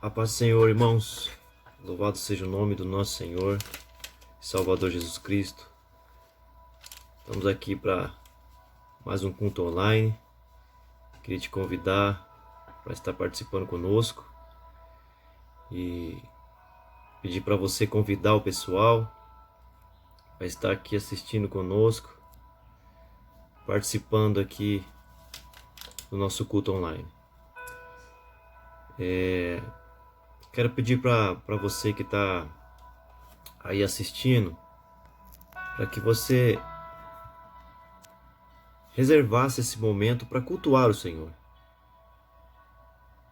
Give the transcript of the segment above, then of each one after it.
A paz do Senhor, irmãos. Louvado seja o nome do nosso Senhor e Salvador Jesus Cristo. Estamos aqui para mais um culto online. Queria te convidar para estar participando conosco e pedir para você convidar o pessoal para estar aqui assistindo conosco, participando aqui do nosso culto online. Quero pedir para você que está aí assistindo, para que você reservasse esse momento para cultuar o Senhor.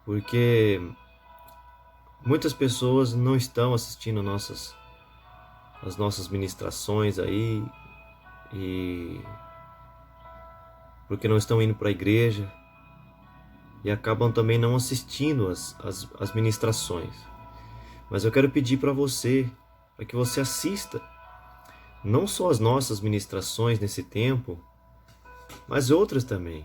Porque muitas pessoas não estão assistindo as nossas ministrações aí, e porque não estão indo para a igreja e acabam também não assistindo as ministrações. Mas eu quero pedir para você, para que você assista não só as nossas ministrações nesse tempo, mas outras também,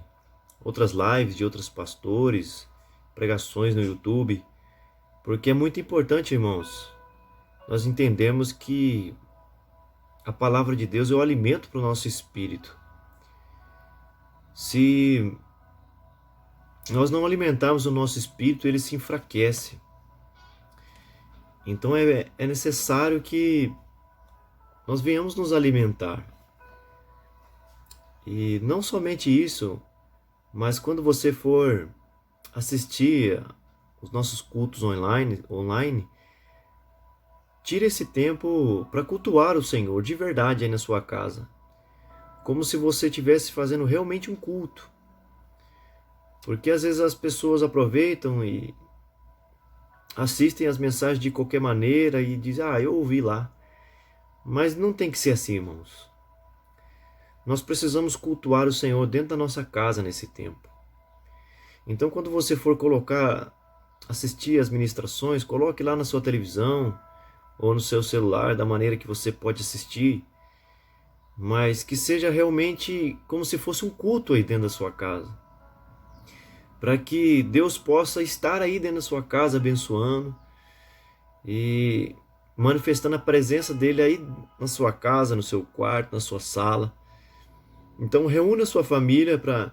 outras lives de outros pastores, pregações no YouTube, porque é muito importante, irmãos, nós entendemos que a palavra de Deus é o alimento para o nosso espírito. Se nós não alimentarmos o nosso espírito, ele se enfraquece. Então é necessário que nós venhamos nos alimentar. E não somente isso, mas quando você for assistir os nossos cultos online, tire esse tempo para cultuar o Senhor de verdade aí na sua casa, como se você estivesse fazendo realmente um culto. Porque às vezes as pessoas aproveitam e assistem as mensagens de qualquer maneira e dizem, eu ouvi lá. Mas não tem que ser assim, irmãos. Nós precisamos cultuar o Senhor dentro da nossa casa nesse tempo. Então quando você for assistir as ministrações, coloque lá na sua televisão ou no seu celular, da maneira que você pode assistir, mas que seja realmente como se fosse um culto aí dentro da sua casa, para que Deus possa estar aí dentro da sua casa abençoando e manifestando a presença dele aí na sua casa, no seu quarto, na sua sala. Então reúna a sua família para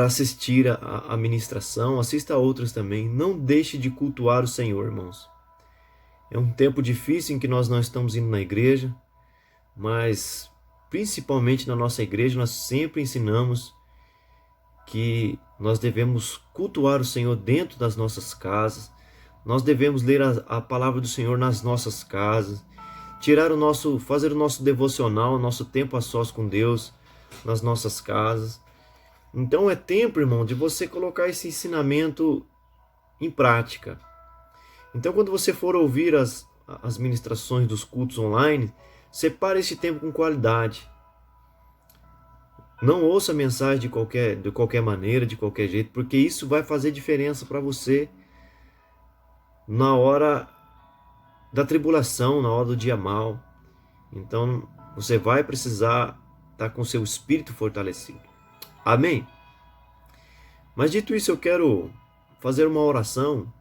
assistir a ministração, assista a outras também. Não deixe de cultuar o Senhor, irmãos. É um tempo difícil em que nós não estamos indo na igreja, mas principalmente na nossa igreja nós sempre ensinamos que nós devemos cultuar o Senhor dentro das nossas casas. Nós devemos ler a palavra do Senhor nas nossas casas, fazer o nosso devocional, o nosso tempo a sós com Deus nas nossas casas. Então é tempo, irmão, de você colocar esse ensinamento em prática. Então quando você for ouvir as ministrações dos cultos online, separe esse tempo com qualidade. Não ouça a mensagem de qualquer maneira, de qualquer jeito, porque isso vai fazer diferença para você na hora da tribulação, na hora do dia mau. Então você vai precisar estar com seu espírito fortalecido. Amém? Mas dito isso, eu quero fazer uma oração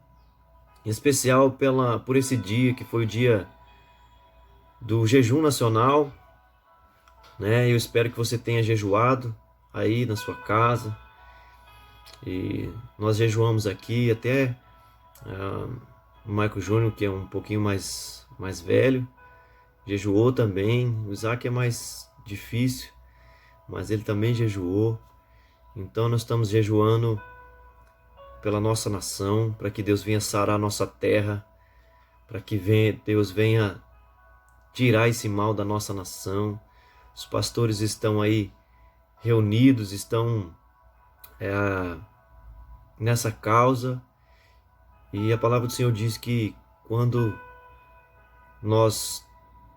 em especial por esse dia, que foi o dia do jejum nacional, né? Eu espero que você tenha jejuado aí na sua casa. E nós jejuamos aqui, até o Michael Júnior, que é um pouquinho mais velho, jejuou também. O Isaac é mais difícil, mas ele também jejuou. Então nós estamos jejuando pela nossa nação, para que Deus venha sarar a nossa terra, para que Deus venha tirar esse mal da nossa nação. Os pastores estão aí reunidos, estão nessa causa, e a palavra do Senhor diz que quando nós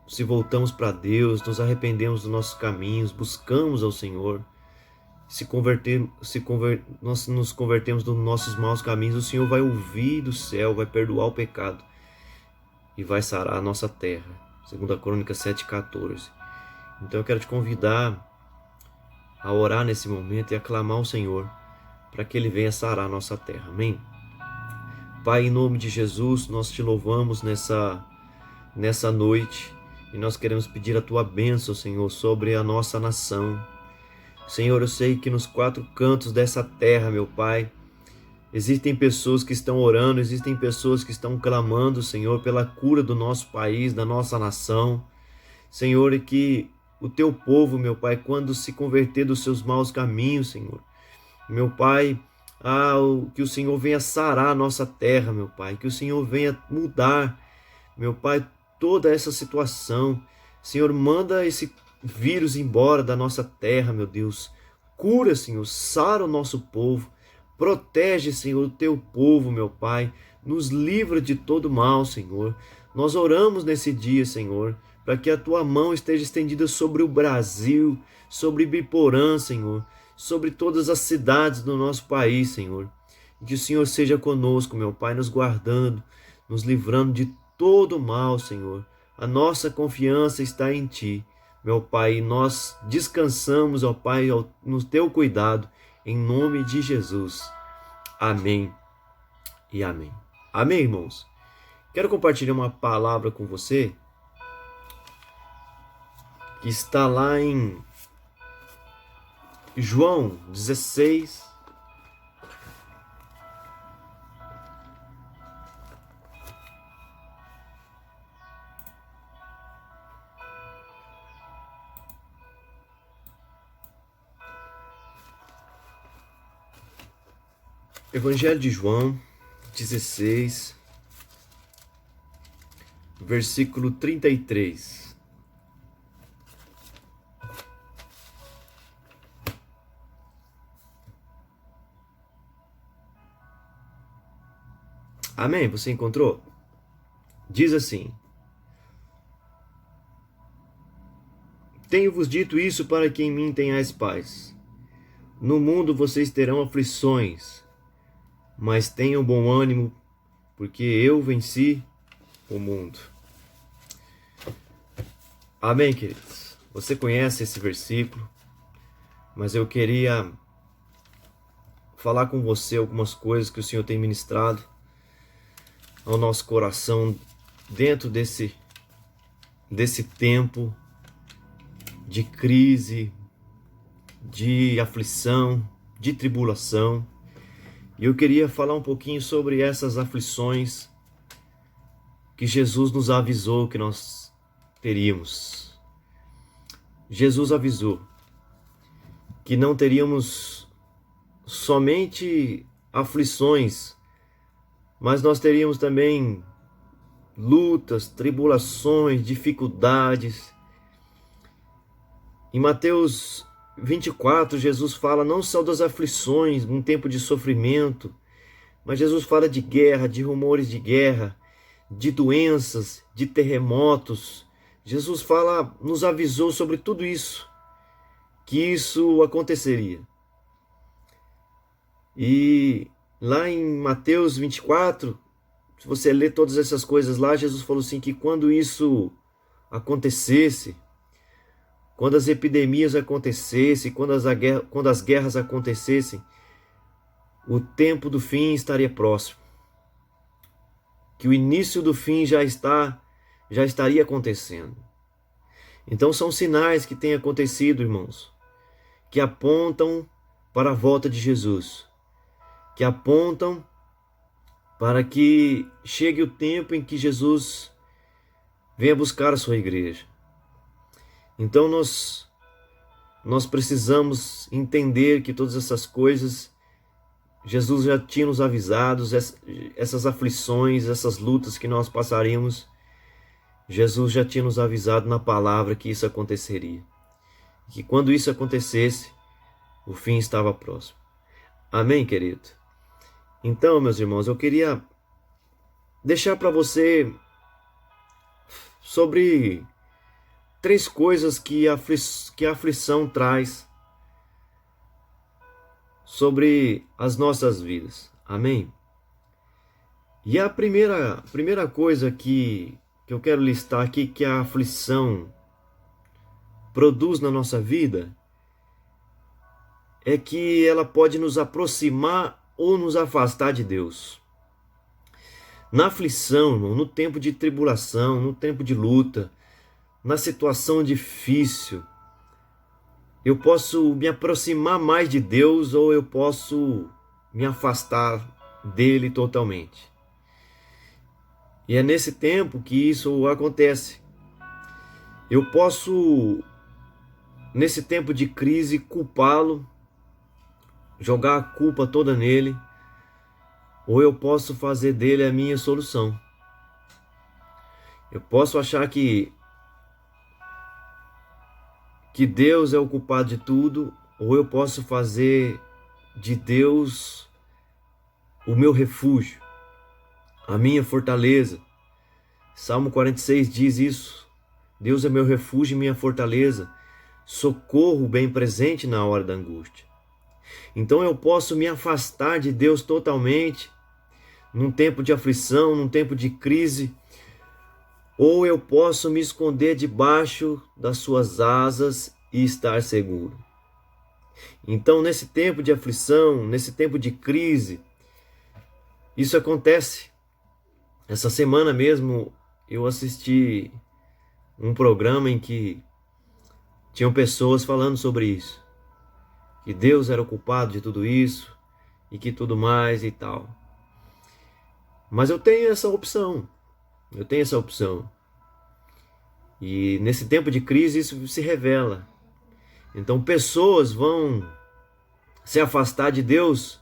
se voltamos para Deus, nos arrependemos dos nossos caminhos, buscamos ao Senhor, nós nos convertemos dos nossos maus caminhos, o Senhor vai ouvir do céu, vai perdoar o pecado e vai sarar a nossa terra. 2 Crônicas 7,14. Então eu quero te convidar a orar nesse momento e a clamar ao Senhor para que Ele venha sarar a nossa terra. Amém? Pai, em nome de Jesus, nós te louvamos nessa noite e nós queremos pedir a tua bênção, Senhor, sobre a nossa nação. Senhor, eu sei que nos quatro cantos dessa terra, meu Pai, existem pessoas que estão orando, existem pessoas que estão clamando, Senhor, pela cura do nosso país, da nossa nação. Senhor, e que o teu povo, meu Pai, quando se converter dos seus maus caminhos, Senhor, meu Pai, que o Senhor venha sarar a nossa terra, meu Pai, que o Senhor venha mudar, meu Pai, toda essa situação. Senhor, manda esse vírus embora da nossa terra, meu Deus. Cura, Senhor, sara o nosso povo. Protege, Senhor, o teu povo, meu Pai. Nos livra de todo mal, Senhor. Nós oramos nesse dia, Senhor, para que a tua mão esteja estendida sobre o Brasil, sobre Biporã, Senhor, sobre todas as cidades do nosso país, Senhor. E que o Senhor seja conosco, meu Pai, nos guardando, nos livrando de todo mal, Senhor. A nossa confiança está em Ti, meu Pai, e nós descansamos, ó Pai, no Teu cuidado, em nome de Jesus. Amém e amém. Amém, irmãos? Quero compartilhar uma palavra com você que está lá em João 16, Evangelho de João 16, versículo 33. Amém? Você encontrou? Diz assim: Tenho-vos dito isso para que em mim tenhais paz. No mundo vocês terão aflições, mas tenham bom ânimo, porque eu venci o mundo. Amém, queridos? Você conhece esse versículo, mas eu queria falar com você algumas coisas que o Senhor tem ministrado ao nosso coração dentro desse tempo de crise, de aflição, de tribulação. E eu queria falar um pouquinho sobre essas aflições que Jesus nos avisou que nós teríamos. Jesus avisou que não teríamos somente aflições, mas nós teríamos também lutas, tribulações, dificuldades. Em Mateus 24, Jesus fala não só das aflições, um tempo de sofrimento, mas Jesus fala de guerra, de rumores de guerra, de doenças, de terremotos. Jesus nos avisou sobre tudo isso, que isso aconteceria. E lá em Mateus 24, se você ler todas essas coisas lá, Jesus falou assim que quando isso acontecesse, quando as epidemias acontecessem, quando as guerras acontecessem, o tempo do fim estaria próximo. Que o início do fim já estaria acontecendo. Então são sinais que têm acontecido, irmãos, que apontam para a volta de Jesus, que apontam para que chegue o tempo em que Jesus venha buscar a sua igreja. Então nós precisamos entender que todas essas coisas, Jesus já tinha nos avisado, essas aflições, essas lutas que nós passaríamos, Jesus já tinha nos avisado na palavra que isso aconteceria. Que quando isso acontecesse, o fim estava próximo. Amém, querido? Então, meus irmãos, eu queria deixar para você sobre 3 coisas que a aflição traz sobre as nossas vidas. Amém? E a primeira coisa que eu quero listar aqui, que a aflição produz na nossa vida, é que ela pode nos aproximar ou nos afastar de Deus. Na aflição, irmão, no tempo de tribulação, no tempo de luta, na situação difícil, eu posso me aproximar mais de Deus ou eu posso me afastar dele totalmente. E é nesse tempo que isso acontece. Eu posso, nesse tempo de crise, culpá-lo, jogar a culpa toda nele, ou eu posso fazer dele a minha solução. Eu posso achar que Deus é o culpado de tudo, ou eu posso fazer de Deus o meu refúgio, a minha fortaleza. Salmo 46 diz isso. Deus é meu refúgio e minha fortaleza, socorro bem presente na hora da angústia. Então eu posso me afastar de Deus totalmente, num tempo de aflição, num tempo de crise, ou eu posso me esconder debaixo das suas asas e estar seguro. Então, nesse tempo de aflição, nesse tempo de crise, isso acontece. Essa semana mesmo eu assisti um programa em que tinham pessoas falando sobre isso, que Deus era o culpado de tudo isso e que tudo mais e tal. Mas eu tenho essa opção. E nesse tempo de crise isso se revela. Então pessoas vão se afastar de Deus,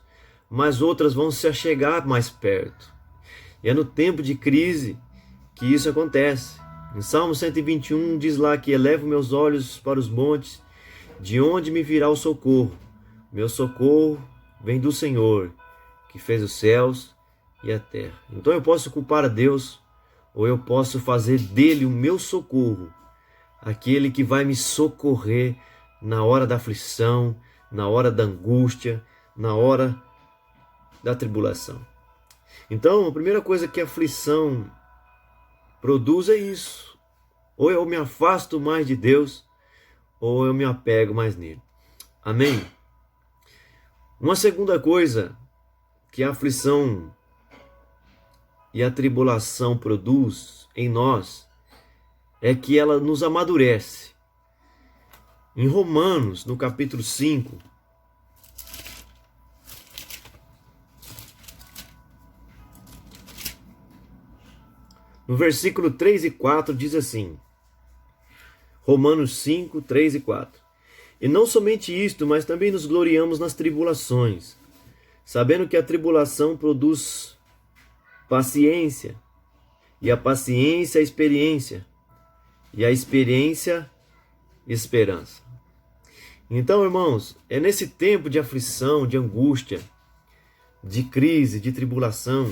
mas outras vão se achegar mais perto. E é no tempo de crise que isso acontece. Em Salmo 121 diz lá que elevo meus olhos para os montes, de onde me virá o socorro? Meu socorro vem do Senhor, que fez os céus e a terra. Então eu posso culpar a Deus, ou eu posso fazer dele o meu socorro, aquele que vai me socorrer na hora da aflição, na hora da angústia, na hora da tribulação. Então, a primeira coisa que a aflição produz é isso. Ou eu me afasto mais de Deus, ou eu me apego mais nele. Amém? Uma segunda coisa que a aflição e a tribulação produz em nós é que ela nos amadurece. Em Romanos, no capítulo 5, no versículo 3 e 4 diz assim, Romanos 5, 3 e 4. E não somente isto, mas também nos gloriamos nas tribulações, sabendo que a tribulação produz paciência, e a paciência, experiência, e a experiência, esperança. Então, irmãos, é nesse tempo de aflição, de angústia, de crise, de tribulação,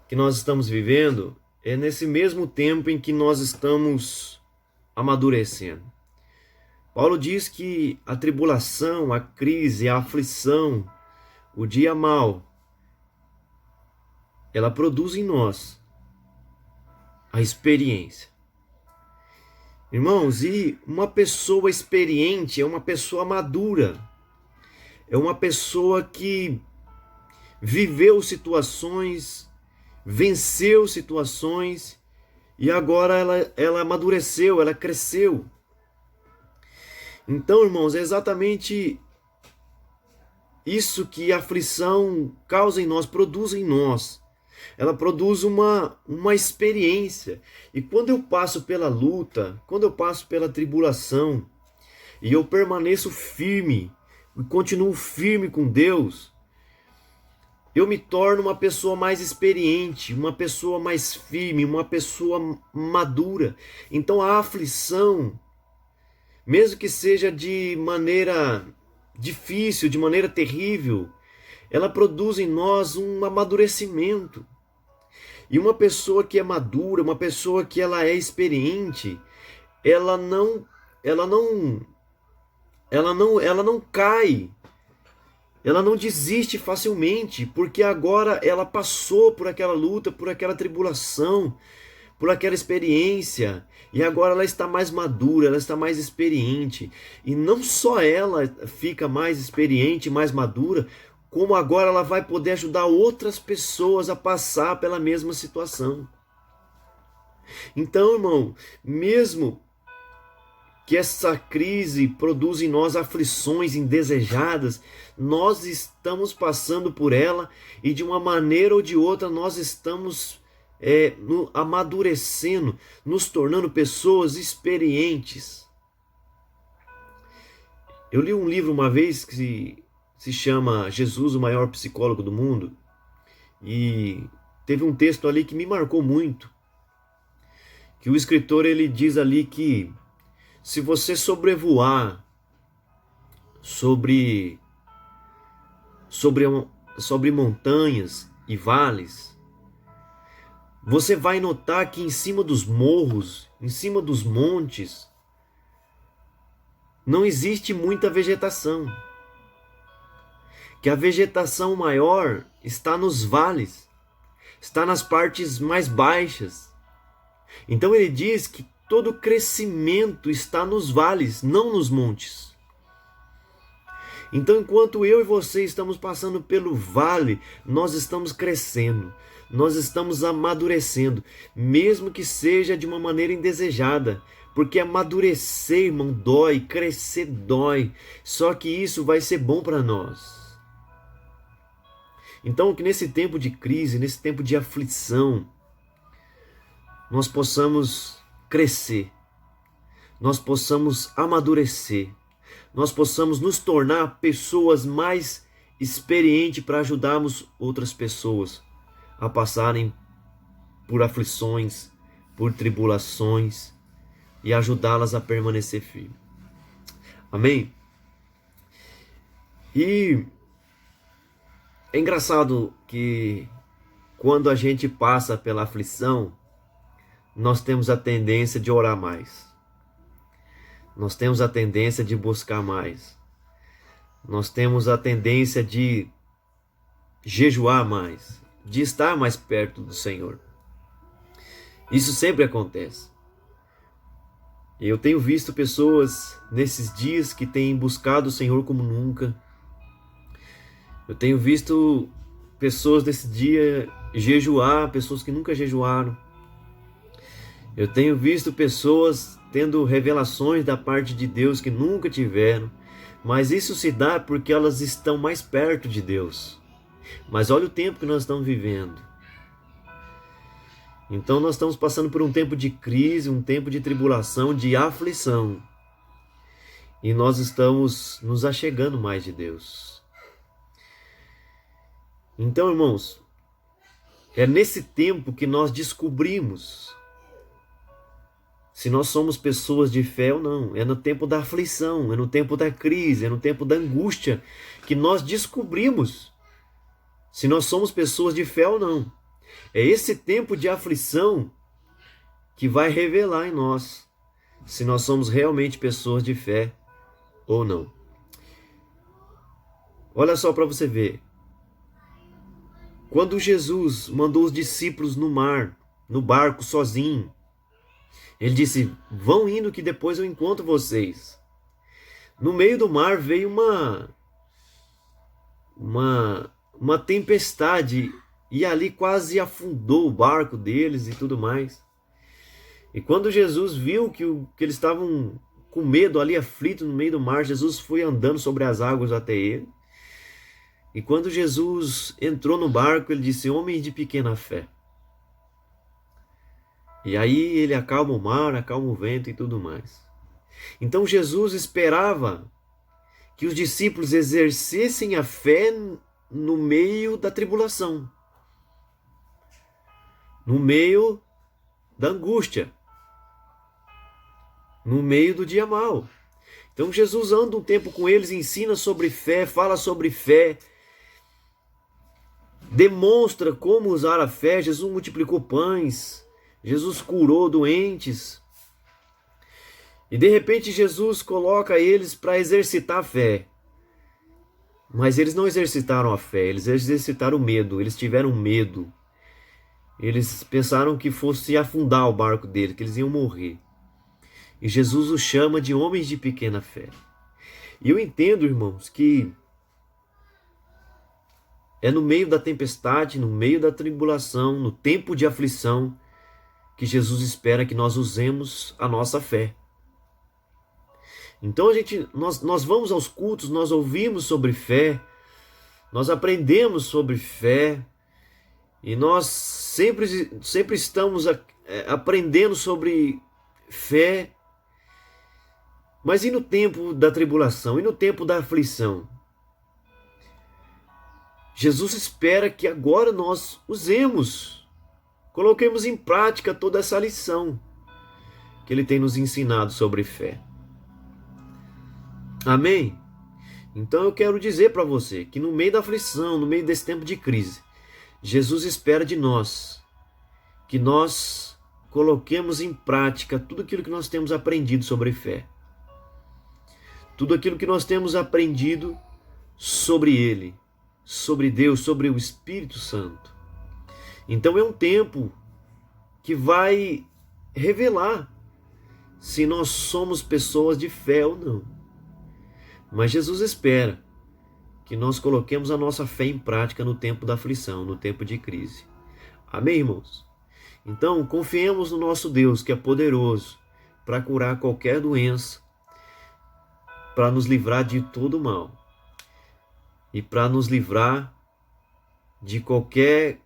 que nós estamos vivendo, é nesse mesmo tempo em que nós estamos amadurecendo. Paulo diz que a tribulação, a crise, a aflição, o dia mau, ela produz em nós a experiência. Irmãos, e uma pessoa experiente é uma pessoa madura, é uma pessoa que viveu situações, venceu situações e agora ela amadureceu, ela cresceu. Então, irmãos, é exatamente isso que a aflição causa em nós, produz em nós. Ela produz uma experiência. E quando eu passo pela luta, quando eu passo pela tribulação, e eu permaneço firme, e continuo firme com Deus, eu me torno uma pessoa mais experiente, uma pessoa mais firme, uma pessoa madura. Então a aflição, mesmo que seja de maneira difícil, de maneira terrível, ela produz em nós um amadurecimento. E uma pessoa que é madura, uma pessoa que ela é experiente, ela não cai, ela não desiste facilmente, porque agora ela passou por aquela luta, por aquela tribulação, por aquela experiência, e agora ela está mais madura, ela está mais experiente. E não só ela fica mais experiente, mais madura, como agora ela vai poder ajudar outras pessoas a passar pela mesma situação. Então, irmão, mesmo que essa crise produza em nós aflições indesejadas, nós estamos passando por ela e de uma maneira ou de outra nós estamos amadurecendo, nos tornando pessoas experientes. Eu li um livro uma vez que se chama Jesus, o maior psicólogo do mundo, e teve um texto ali que me marcou muito, que o escritor ele diz ali que se você sobrevoar sobre montanhas e vales, você vai notar que em cima dos morros, em cima dos montes, não existe muita vegetação. Que a vegetação maior está nos vales, está nas partes mais baixas. Então ele diz que todo crescimento está nos vales, não nos montes. Então, enquanto eu e você estamos passando pelo vale, nós estamos crescendo, nós estamos amadurecendo, mesmo que seja de uma maneira indesejada, porque amadurecer, irmão, dói, crescer dói, só que isso vai ser bom para nós. Então, que nesse tempo de crise, nesse tempo de aflição, nós possamos crescer, nós possamos amadurecer, nós possamos nos tornar pessoas mais experientes para ajudarmos outras pessoas a passarem por aflições, por tribulações e ajudá-las a permanecer firmes. Amém? E é engraçado que quando a gente passa pela aflição, nós temos a tendência de orar mais. Nós temos a tendência de buscar mais. Nós temos a tendência de jejuar mais, de estar mais perto do Senhor. Isso sempre acontece. Eu tenho visto pessoas nesses dias que têm buscado o Senhor como nunca. Eu tenho visto pessoas nesse dia jejuar, pessoas que nunca jejuaram. Eu tenho visto pessoas tendo revelações da parte de Deus que nunca tiveram, mas isso se dá porque elas estão mais perto de Deus. Mas olha o tempo que nós estamos vivendo. Então nós estamos passando por um tempo de crise, um tempo de tribulação, de aflição. E nós estamos nos achegando mais de Deus. Então, irmãos, é nesse tempo que nós descobrimos se nós somos pessoas de fé ou não. É no tempo da aflição, é no tempo da crise, é no tempo da angústia que nós descobrimos se nós somos pessoas de fé ou não. É esse tempo de aflição que vai revelar em nós se nós somos realmente pessoas de fé ou não. Olha só para você ver. Quando Jesus mandou os discípulos no mar, no barco sozinho, ele disse: vão indo que depois eu encontro vocês. No meio do mar veio uma tempestade e ali quase afundou o barco deles e tudo mais. E quando Jesus viu que eles estavam com medo ali, aflitos no meio do mar, Jesus foi andando sobre as águas até ele. E quando Jesus entrou no barco, ele disse: homens de pequena fé. E aí ele acalma o mar, acalma o vento e tudo mais. Então Jesus esperava que os discípulos exercessem a fé no meio da tribulação, no meio da angústia, no meio do dia mau. Então Jesus anda um tempo com eles, ensina sobre fé, fala sobre fé, demonstra como usar a fé. Jesus multiplicou pães, Jesus curou doentes. E de repente Jesus coloca eles para exercitar a fé. Mas eles não exercitaram a fé, eles exercitaram o medo, eles tiveram medo. Eles pensaram que fosse afundar o barco deles, que eles iam morrer. E Jesus os chama de homens de pequena fé. E eu entendo, irmãos, que É no meio da tempestade, no meio da tribulação, no tempo de aflição, que Jesus espera que nós usemos a nossa fé. Então nós vamos aos cultos, nós ouvimos sobre fé, nós aprendemos sobre fé, e nós sempre estamos aprendendo sobre fé. Mas e no tempo da tribulação? E no tempo da aflição? Jesus espera que agora nós usemos, coloquemos em prática toda essa lição que Ele tem nos ensinado sobre fé. Amém? Então eu quero dizer para você que no meio da aflição, no meio desse tempo de crise, Jesus espera de nós que nós coloquemos em prática tudo aquilo que nós temos aprendido sobre fé. Tudo aquilo que nós temos aprendido sobre Ele, sobre Deus, sobre o Espírito Santo. Então é um tempo que vai revelar se nós somos pessoas de fé ou não. Mas Jesus espera que nós coloquemos a nossa fé em prática no tempo da aflição, no tempo de crise. Amém, irmãos? Então, confiemos no nosso Deus, que é poderoso para curar qualquer doença, para nos livrar de todo mal e para nos livrar de qualquer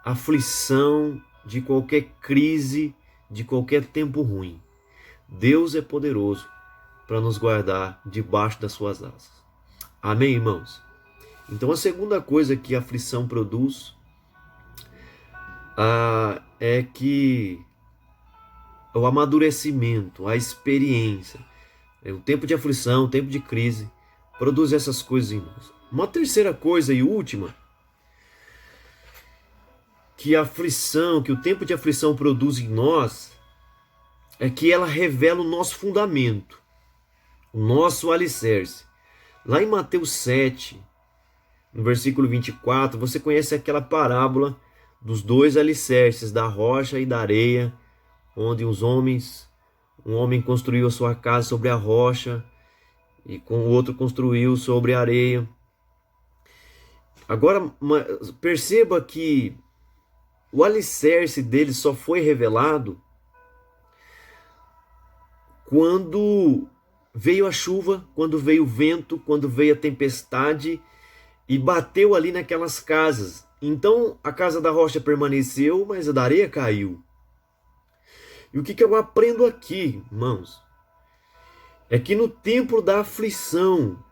aflição, de qualquer crise, de qualquer tempo ruim. Deus é poderoso para nos guardar debaixo das suas asas. Amém, irmãos? Então a segunda coisa que a aflição produz é que o amadurecimento, a experiência, o tempo de aflição, o tempo de crise, produz essas coisas em nós. Uma terceira coisa e última que a aflição, que o tempo de aflição produz em nós, é que ela revela o nosso fundamento, o nosso alicerce. Lá em Mateus 7, no versículo 24, você conhece aquela parábola dos dois alicerces, da rocha e da areia, onde um homem construiu a sua casa sobre a rocha e com o outro construiu sobre a areia. Agora perceba que o alicerce dele só foi revelado quando veio a chuva, quando veio o vento, quando veio a tempestade e bateu ali naquelas casas. Então a casa da rocha permaneceu, mas a da areia caiu. E o que eu aprendo aqui, irmãos? É que no tempo da aflição,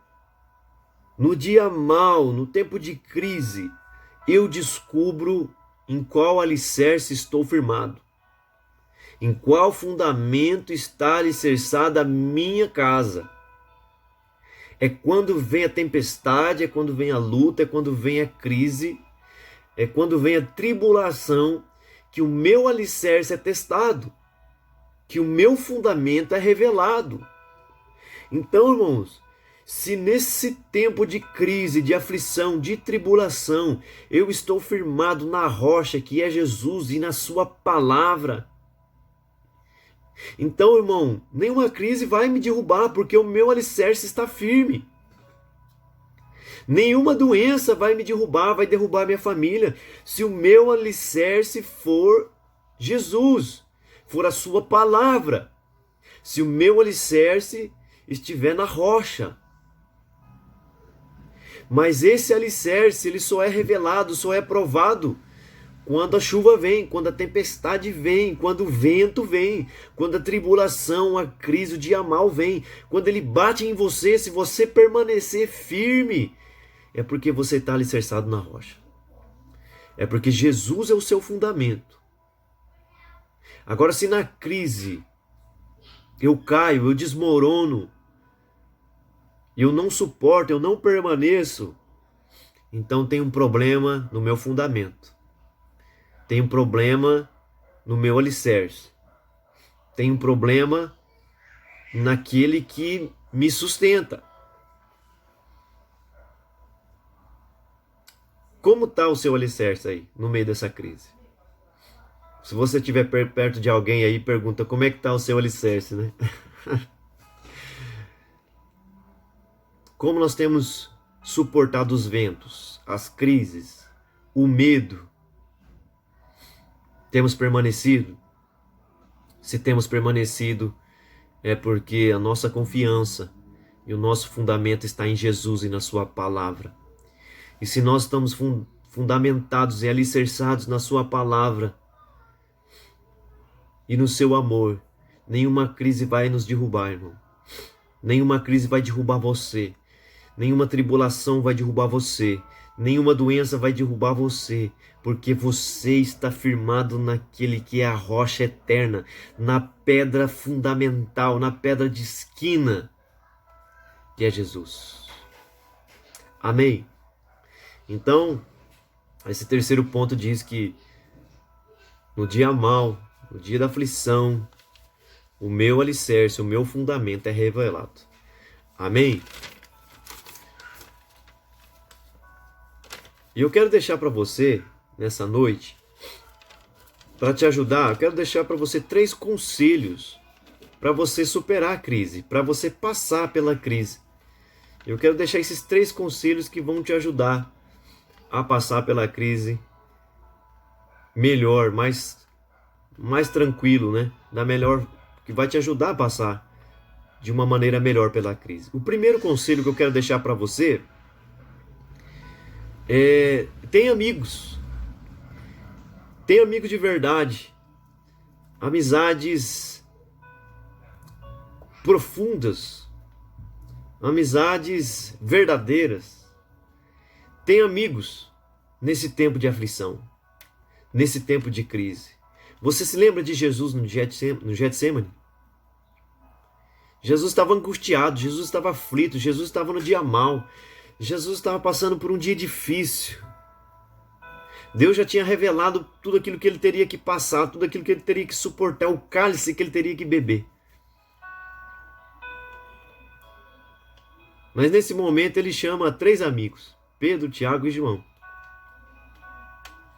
no dia mau, no tempo de crise, eu descubro em qual alicerce estou firmado. Em qual fundamento está alicerçada a minha casa? É quando vem a tempestade, é quando vem a luta, é quando vem a crise, é quando vem a tribulação, que o meu alicerce é testado, que o meu fundamento é revelado. Então, irmãos, se nesse tempo de crise, de aflição, de tribulação, eu estou firmado na rocha que é Jesus e na sua palavra, então, irmão, nenhuma crise vai me derrubar, porque o meu alicerce está firme. Nenhuma doença vai me derrubar, vai derrubar minha família, se o meu alicerce for Jesus, for a sua palavra, se o meu alicerce estiver na rocha. Mas esse alicerce, ele só é revelado, só é provado quando a chuva vem, quando a tempestade vem, quando o vento vem, quando a tribulação, a crise, o dia mau vem, quando ele bate em você, se você permanecer firme, é porque você está alicerçado na rocha. É porque Jesus é o seu fundamento. Agora, se na crise eu caio, eu desmorono, eu não suporto, eu não permaneço, então tem um problema no meu fundamento. Tem um problema no meu alicerce. Tem um problema naquele que me sustenta. Como está o seu alicerce aí, no meio dessa crise? Se você estiver perto de alguém aí, pergunta como é que está o seu alicerce, né? Como nós temos suportado os ventos, as crises, o medo, temos permanecido? Se temos permanecido, é porque a nossa confiança e o nosso fundamento está em Jesus e na sua palavra. E se nós estamos fundamentados e alicerçados na sua palavra e no seu amor, nenhuma crise vai nos derrubar, irmão. Nenhuma crise vai derrubar você. Nenhuma tribulação vai derrubar você. Nenhuma doença vai derrubar você, porque você está firmado naquele que é a rocha eterna, na pedra fundamental, na pedra de esquina, que é Jesus. Amém? Então, esse terceiro ponto diz que no dia mau, no dia da aflição, o meu alicerce, o meu fundamento é revelado. Amém? E eu quero deixar para você, nessa noite, para te ajudar, eu quero deixar para você 3 conselhos para você superar a crise, para você passar pela crise. Eu quero deixar esses 3 conselhos que vão te ajudar a passar pela crise melhor, mais tranquilo, né? Que vai te ajudar a passar de uma maneira melhor pela crise. O primeiro conselho que eu quero deixar para você tem amigos. Tem amigos de verdade. Amizades profundas. Amizades verdadeiras. Tem amigos nesse tempo de aflição. Nesse tempo de crise. Você se lembra de Jesus no Getsemane? Jesus estava angustiado, Jesus estava aflito, Jesus estava no dia mau. Jesus estava passando por um dia difícil. Deus já tinha revelado tudo aquilo que ele teria que passar, tudo aquilo que ele teria que suportar, o cálice que ele teria que beber. Mas nesse momento ele chama 3 amigos, Pedro, Tiago e João.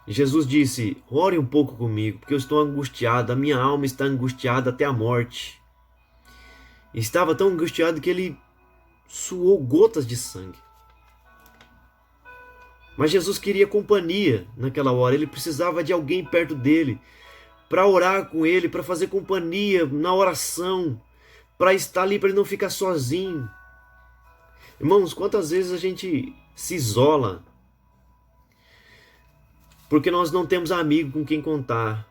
E Jesus disse: ore um pouco comigo, porque eu estou angustiado, a minha alma está angustiada até a morte. E estava tão angustiado que ele suou gotas de sangue. Mas Jesus queria companhia naquela hora, ele precisava de alguém perto dele, para orar com ele, para fazer companhia na oração, para estar ali, para ele não ficar sozinho. Irmãos, quantas vezes a gente se isola, porque nós não temos amigo com quem contar.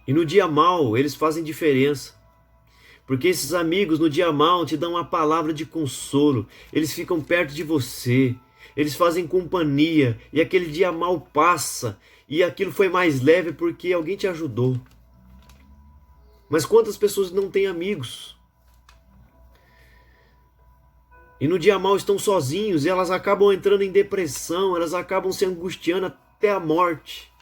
E no dia mau, eles fazem diferença. Porque esses amigos no dia mau te dão uma palavra de consolo, eles ficam perto de você. Eles fazem companhia e aquele dia mal passa e aquilo foi mais leve porque alguém te ajudou. Mas quantas pessoas não têm amigos? E no dia mal estão sozinhos e elas acabam entrando em depressão, elas acabam se angustiando até a morte.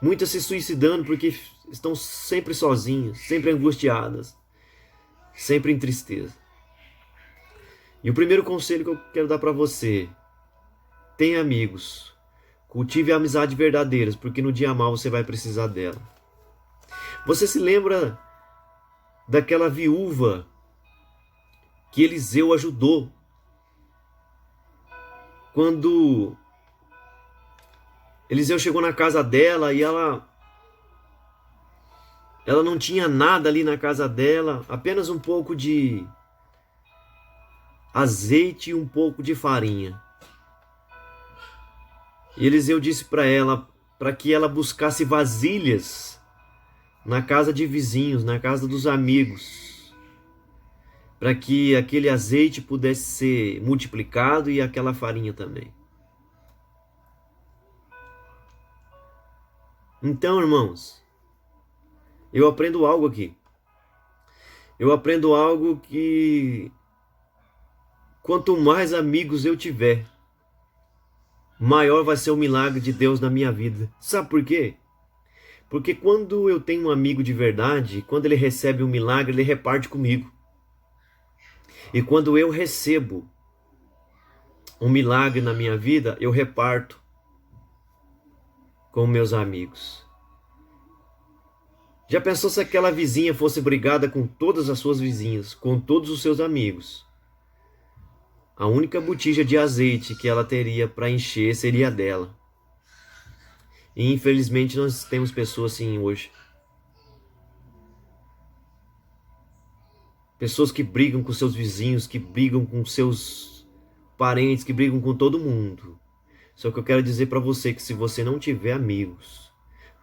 Muitas se suicidando porque estão sempre sozinhas, sempre angustiadas, sempre em tristeza. E o primeiro conselho que eu quero dar para você: tenha amigos, cultive amizades verdadeiras, porque no dia mau você vai precisar dela. Você se lembra daquela viúva que Eliseu ajudou? Quando Eliseu chegou na casa dela e ela não tinha nada ali na casa dela, apenas um pouco de azeite e um pouco de farinha. E Eliseu disse para ela, para que ela buscasse vasilhas na casa de vizinhos, na casa dos amigos, para que aquele azeite pudesse ser multiplicado e aquela farinha também. Então, irmãos, eu aprendo algo aqui. Eu aprendo algo que quanto mais amigos eu tiver, maior vai ser o milagre de Deus na minha vida. Sabe por quê? Porque quando eu tenho um amigo de verdade, quando ele recebe um milagre, ele reparte comigo. E quando eu recebo um milagre na minha vida, eu reparto com meus amigos. Já pensou se aquela vizinha fosse brigada com todas as suas vizinhas, com todos os seus amigos? a única botija de azeite que ela teria para encher seria a dela. E infelizmente nós temos pessoas assim hoje. Pessoas que brigam com seus vizinhos, que brigam com seus parentes, que brigam com todo mundo. Só que eu quero dizer para você que se você não tiver amigos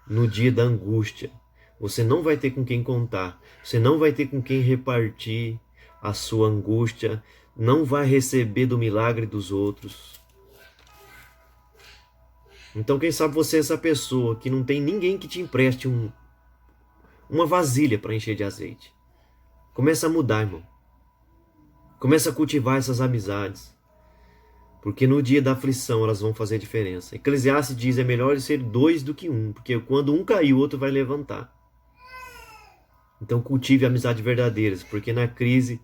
no dia da angústia, você não vai ter com quem contar, você não vai ter com quem repartir a sua angústia, não vai receber do milagre dos outros. Então quem sabe você é essa pessoa que não tem ninguém que te empreste uma vasilha para encher de azeite. Começa a mudar, irmão. Começa a cultivar essas amizades. Porque no dia da aflição elas vão fazer diferença. Eclesiastes diz, é melhor ser dois do que um. Porque quando um cair, o outro vai levantar. Então cultive amizades verdadeiras. Porque na crise,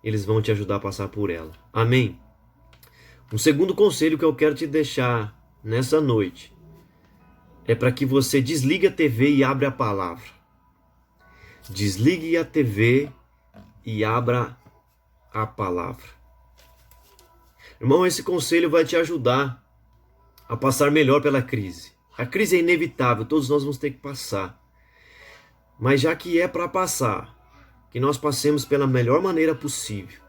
eles vão te ajudar a passar por ela. Amém? Um segundo conselho que eu quero te deixar nessa noite. É para que você desligue a TV e abra a palavra. Desligue a TV e abra a palavra. Irmão, esse conselho vai te ajudar a passar melhor pela crise. A crise é inevitável, todos nós vamos ter que passar. Mas já que é para passar, que nós passemos pela melhor maneira possível.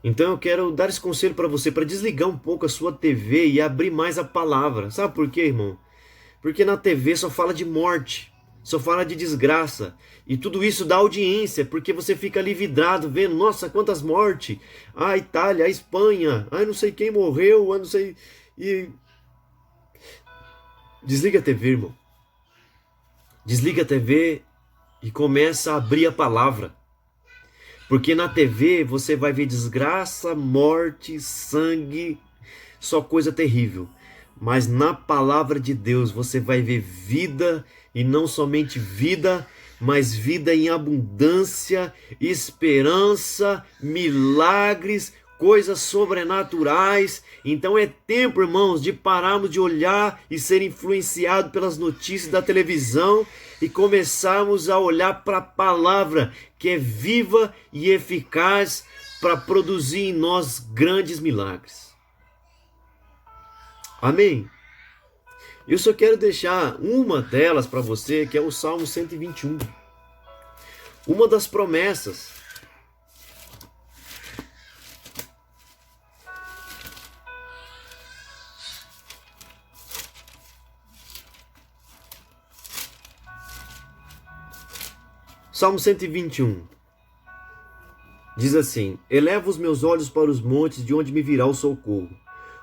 Então eu quero dar esse conselho para você, para desligar um pouco a sua TV e abrir mais a palavra. Sabe por quê, irmão? Porque na TV só fala de morte. Só fala de desgraça. E tudo isso dá audiência, porque você fica ali vidrado, vendo, nossa, quantas mortes. A Itália, a Espanha, não sei quem morreu, não sei... E... Desliga a TV, irmão. Desliga a TV e começa a abrir a palavra. Porque na TV você vai ver desgraça, morte, sangue, só coisa terrível. Mas na palavra de Deus você vai ver vida, e não somente vida, mas vida em abundância, esperança, milagres, coisas sobrenaturais. Então é tempo, irmãos, de pararmos de olhar e ser influenciados pelas notícias da televisão e começarmos a olhar para a palavra, que é viva e eficaz para produzir em nós grandes milagres. Amém? Eu só quero deixar uma delas para você, que é o Salmo 121. Uma das promessas. Salmo 121. Diz assim: eleva os meus olhos para os montes, de onde me virá o socorro.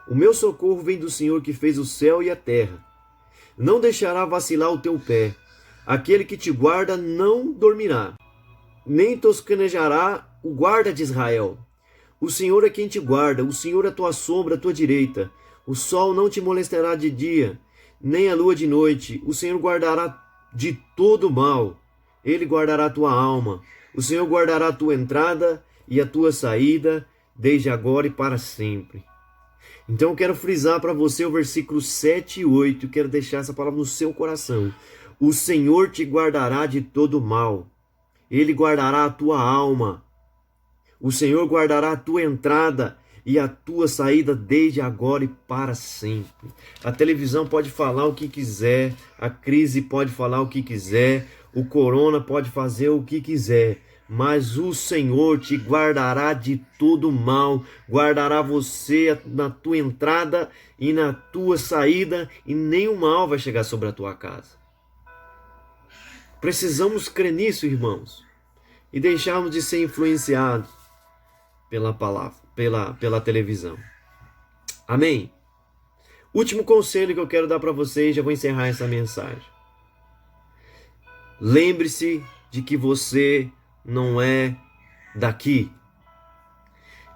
O meu socorro vem do Senhor que fez o céu e a terra. Não deixará vacilar o teu pé. Aquele que te guarda não dormirá, nem tosquenejará o guarda de Israel. O Senhor é quem te guarda, o Senhor é a tua sombra, a tua direita. O sol não te molestará de dia, nem a lua de noite. O Senhor guardará de todo mal. Ele guardará a tua alma. O Senhor guardará a tua entrada e a tua saída, desde agora e para sempre. Então eu quero frisar para você o versículo 7 e 8, eu quero deixar essa palavra no seu coração. O Senhor te guardará de todo mal, Ele guardará a tua alma. O Senhor guardará a tua entrada e a tua saída desde agora e para sempre. A televisão pode falar o que quiser, a crise pode falar o que quiser, o corona pode fazer o que quiser, mas o Senhor te guardará de todo mal, guardará você na tua entrada e na tua saída, e nenhum mal vai chegar sobre a tua casa. Precisamos crer nisso, irmãos, e deixarmos de ser influenciados pela palavra, pela televisão. Amém? Último conselho que eu quero dar para vocês, já vou encerrar essa mensagem. Lembre-se de que você não é daqui.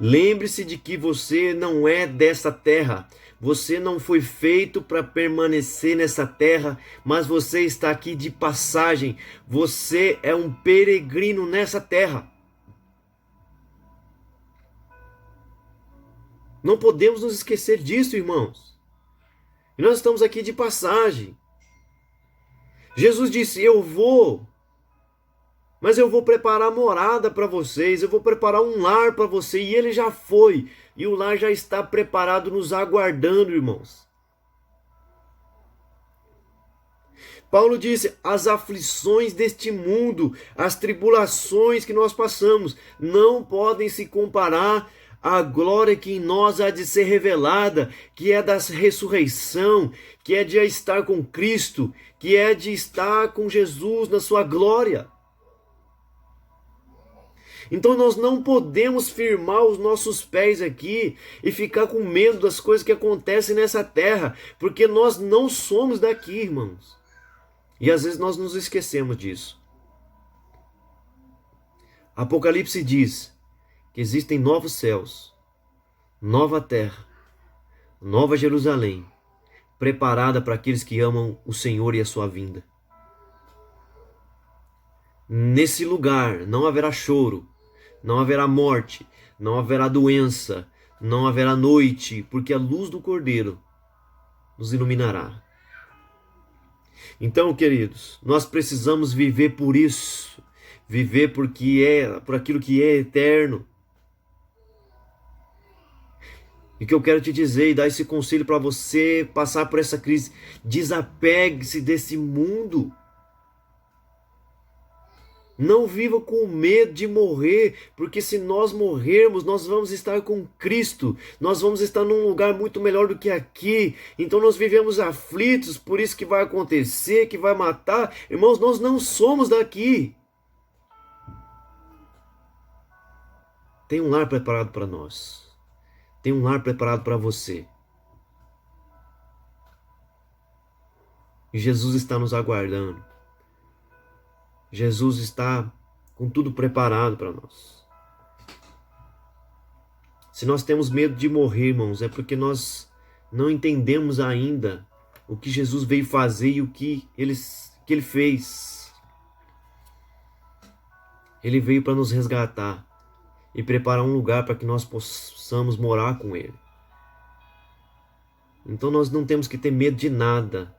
Lembre-se de que você não é dessa terra. Você não foi feito para permanecer nessa terra, mas você está aqui de passagem. Você é um peregrino nessa terra. Não podemos nos esquecer disso, irmãos. E nós estamos aqui de passagem. Jesus disse: eu vou Mas eu vou preparar morada para vocês, eu vou preparar um lar para você. E ele já foi, e o lar já está preparado, nos aguardando, irmãos. Paulo disse: as aflições deste mundo, as tribulações que nós passamos, não podem se comparar à glória que em nós há de ser revelada, que é da ressurreição, que é de estar com Cristo, que é de estar com Jesus na sua glória. Então nós não podemos firmar os nossos pés aqui e ficar com medo das coisas que acontecem nessa terra, porque nós não somos daqui, irmãos. E às vezes nós nos esquecemos disso. Apocalipse diz que existem novos céus, nova terra, nova Jerusalém, preparada para aqueles que amam o Senhor e a sua vinda. Nesse lugar não haverá choro, não haverá morte, não haverá doença, não haverá noite, porque a luz do Cordeiro nos iluminará. Então, queridos, nós precisamos viver por isso, viver por aquilo que é eterno. E o que eu quero te dizer e dar esse conselho para você passar por essa crise: desapegue-se desse mundo. Não viva com medo de morrer, porque se nós morrermos, nós vamos estar com Cristo, nós vamos estar num lugar muito melhor do que aqui. Então nós vivemos aflitos, por isso que vai acontecer, que vai matar. Irmãos, nós não somos daqui. Tem um lar preparado para nós, tem um lar preparado para você. E Jesus está nos aguardando. Jesus está com tudo preparado para nós. Se nós temos medo de morrer, irmãos, é porque nós não entendemos ainda o que Jesus veio fazer e o que ele fez. Ele veio para nos resgatar e preparar um lugar para que nós possamos morar com Ele. Então nós não temos que ter medo de nada.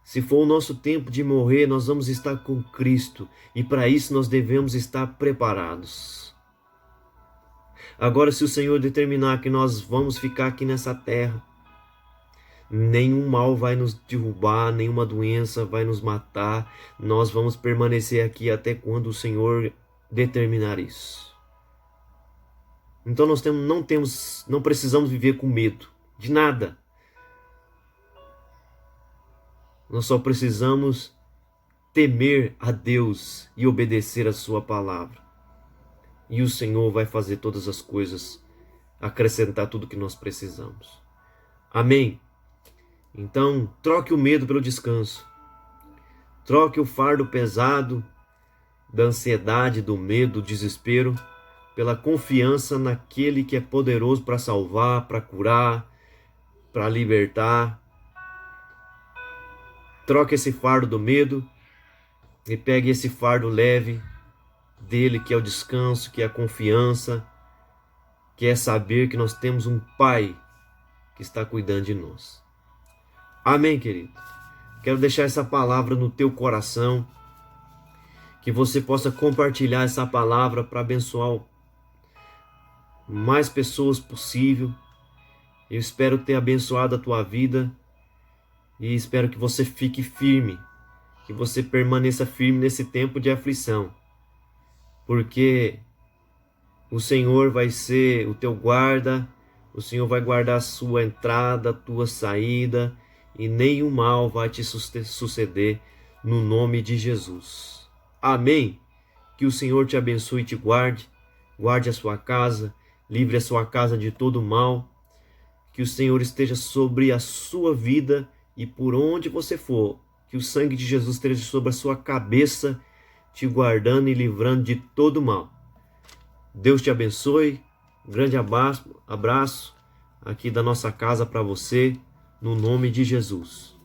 Se for o nosso tempo de morrer, nós vamos estar com Cristo, e para isso nós devemos estar preparados. Agora, se o Senhor determinar que nós vamos ficar aqui nessa terra, nenhum mal vai nos derrubar, nenhuma doença vai nos matar, nós vamos permanecer aqui até quando o Senhor determinar isso. Então nós não precisamos viver com medo de nada. Nós só precisamos temer a Deus e obedecer a sua palavra. E o Senhor vai fazer todas as coisas, acrescentar tudo que nós precisamos. Amém? Então, troque o medo pelo descanso. Troque o fardo pesado da ansiedade, do medo, do desespero, pela confiança naquele que é poderoso para salvar, para curar, para libertar. Troque esse fardo do medo e pegue esse fardo leve dele, que é o descanso, que é a confiança, que é saber que nós temos um Pai que está cuidando de nós. Amém, querido? Quero deixar essa palavra no teu coração, que você possa compartilhar essa palavra para abençoar mais pessoas possível. Eu espero ter abençoado a tua vida. E espero que você fique firme, que você permaneça firme nesse tempo de aflição, porque o Senhor vai ser o teu guarda, o Senhor vai guardar a sua entrada, a tua saída, e nenhum mal vai te suceder no nome de Jesus. Amém? Que o Senhor te abençoe e te guarde, guarde a sua casa, livre a sua casa de todo mal, que o Senhor esteja sobre a sua vida. E por onde você for, que o sangue de Jesus esteja sobre a sua cabeça, te guardando e livrando de todo mal. Deus te abençoe. Um grande abraço aqui da nossa casa para você, no nome de Jesus.